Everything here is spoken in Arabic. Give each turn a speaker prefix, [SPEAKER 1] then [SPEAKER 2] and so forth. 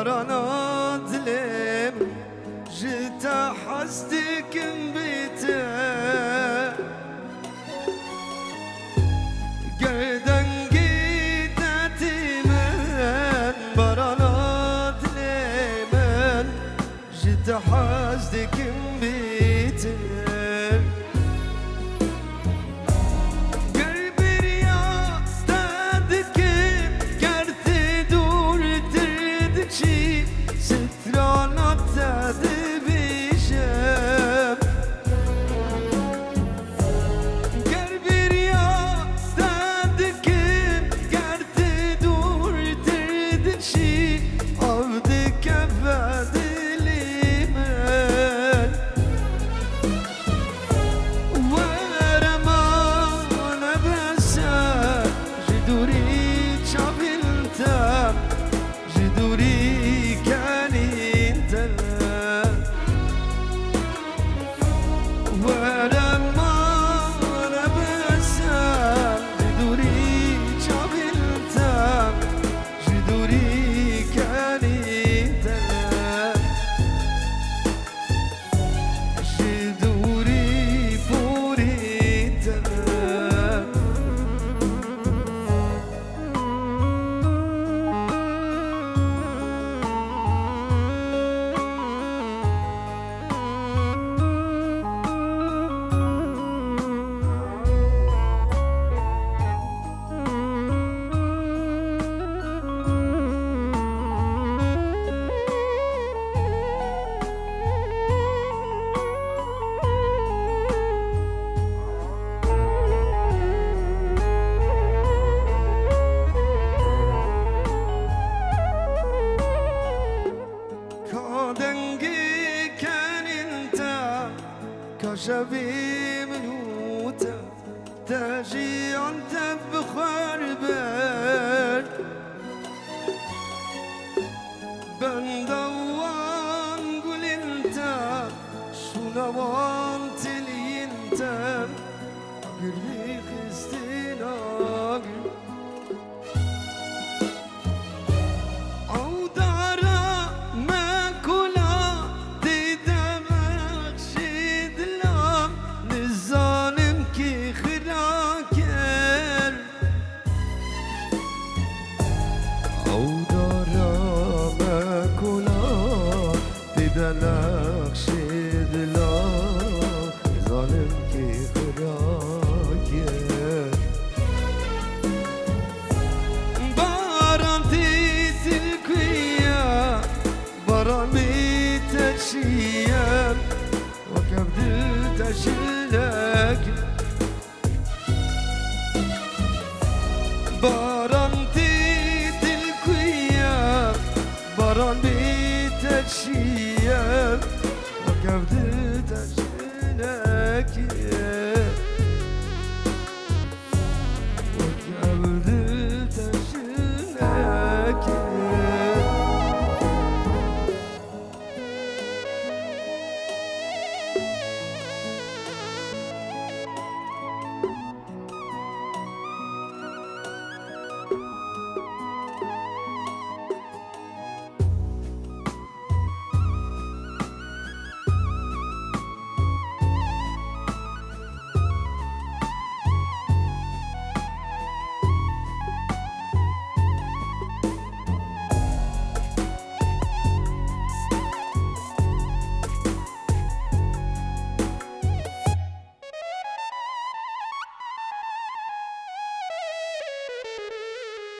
[SPEAKER 1] بارنا دلم جتا حسدك بيته قردن قيدتي من بارنا دلم جتا حسدك بيته شبي منوته تاجي انت بخار بر بندوان قول انت شو نوان تلي انت قري خستنا نقشد لاخ ظالم کی خراکر باران تیتل کویا باران بیتشیم و کبدل تشلک باران تیتل کویا باران بیتشیم وكبدت عشناك